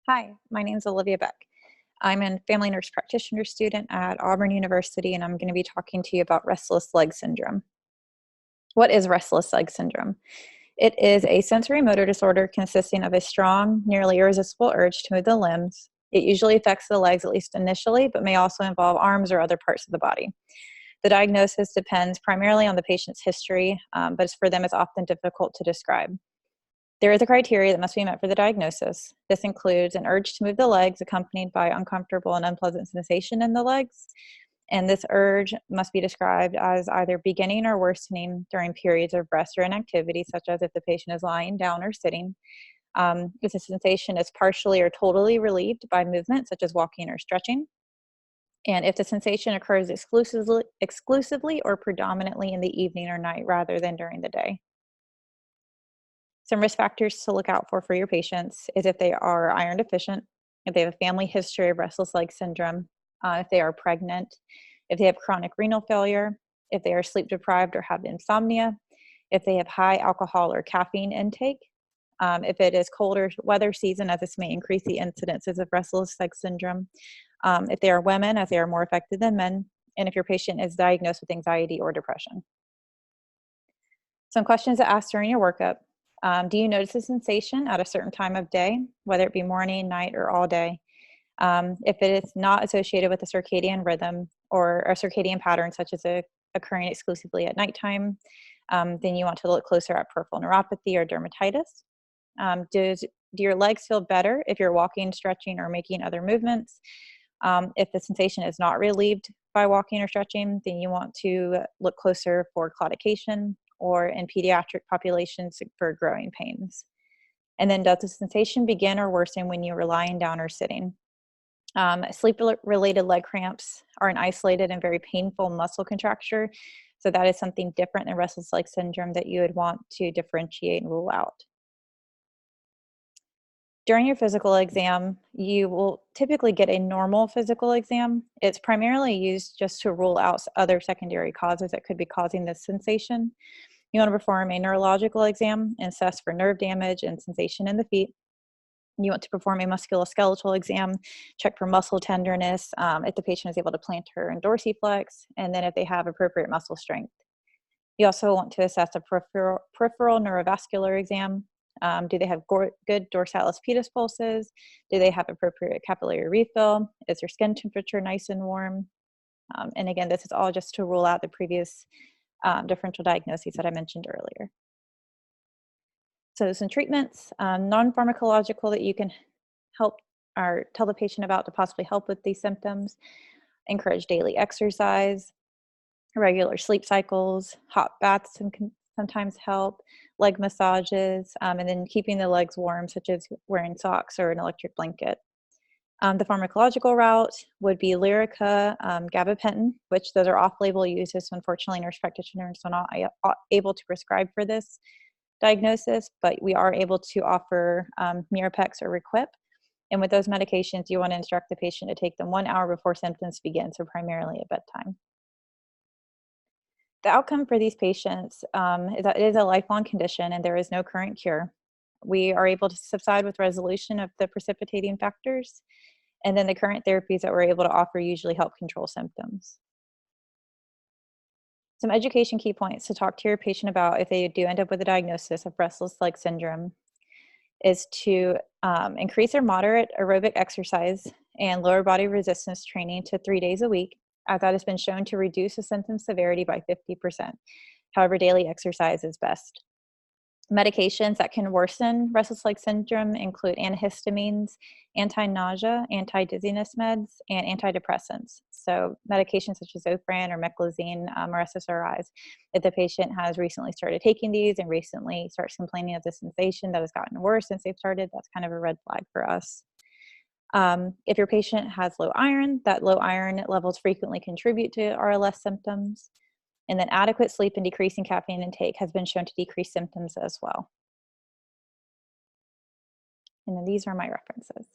Hi, my name is Olivia Beck. I'm a family nurse practitioner student at Auburn University, and I'm going to be talking to you about restless leg syndrome. What is restless leg syndrome? It is a sensory motor disorder consisting of a strong, nearly irresistible urge to move the limbs. It usually affects the legs, at least initially, but may also involve arms or other parts of the body. The diagnosis depends primarily on the patient's history, but for them, it's often difficult to describe. There is a criteria that must be met for the diagnosis. This includes an urge to move the legs accompanied by uncomfortable and unpleasant sensation in the legs. And this urge must be described as either beginning or worsening during periods of rest or inactivity, such as if the patient is lying down or sitting. If the sensation is partially or totally relieved by movement, such as walking or stretching. And if the sensation occurs exclusively or predominantly in the evening or night rather than during the day. Some risk factors to look out for your patients is if they are iron deficient, if they have a family history of restless leg syndrome, if they are pregnant, if they have chronic renal failure, if they are sleep deprived or have insomnia, if they have high alcohol or caffeine intake, if it is colder weather season, as this may increase the incidences of restless leg syndrome, if they are women, as they are more affected than men, and if your patient is diagnosed with anxiety or depression. Some questions to ask during your workup. Do you notice a sensation at a certain time of day, whether it be morning, night, or all day? If it is not associated with a circadian rhythm or a circadian pattern, such as occurring exclusively at nighttime, then you want to look closer at peripheral neuropathy or dermatitis. Do your legs feel better if you're walking, stretching, or making other movements? If the sensation is not relieved by walking or stretching, then you want to look closer for claudication, or in pediatric populations for growing pains. And then does the sensation begin or worsen when you are lying down or sitting? Sleep-related leg cramps are an isolated and very painful muscle contracture, so that is something different than restless leg syndrome that you would want to differentiate and rule out. During your physical exam, you will typically get a normal physical exam. It's primarily used just to rule out other secondary causes that could be causing this sensation. You want to perform a neurological exam and assess for nerve damage and sensation in the feet. You want to perform a musculoskeletal exam, check for muscle tenderness, if the patient is able to plantar and dorsiflex, and then if they have appropriate muscle strength. You also want to assess a peripheral neurovascular exam. Do they have good dorsalis pedis pulses? Do they have appropriate capillary refill? Is their skin temperature nice and warm? And again, this is all just to rule out the previous differential diagnoses that I mentioned earlier. So some treatments, non-pharmacological that you can help or tell the patient about to possibly help with these symptoms. Encourage daily exercise, regular sleep cycles, hot baths can sometimes help, leg massages, and then keeping the legs warm, such as wearing socks or an electric blanket. The pharmacological route would be Lyrica, gabapentin, which those are off-label uses. So unfortunately, nurse practitioners are not able to prescribe for this diagnosis, but we are able to offer Mirapex or Requip. And with those medications, you want to instruct the patient to take them 1 hour before symptoms begin, so primarily at bedtime. The outcome for these patients is that it is a lifelong condition and there is no current cure. We are able to subside with resolution of the precipitating factors, and then the current therapies that we're able to offer usually help control symptoms. Some education key points to talk to your patient about if they do end up with a diagnosis of restless leg syndrome is to increase their moderate aerobic exercise and lower body resistance training to 3 days a week, as that has been shown to reduce the symptom severity by 50%. However, daily exercise is best. Medications that can worsen restless leg syndrome include antihistamines, anti-nausea, anti-dizziness meds, and antidepressants. So medications such as Zofran or Meclizine or SSRIs. If the patient has recently started taking these and recently starts complaining of the sensation that has gotten worse since they've started, that's kind of a red flag for us. If your patient has low iron, that low iron levels frequently contribute to RLS symptoms. And then adequate sleep and decreasing caffeine intake has been shown to decrease symptoms as well. And then these are my references.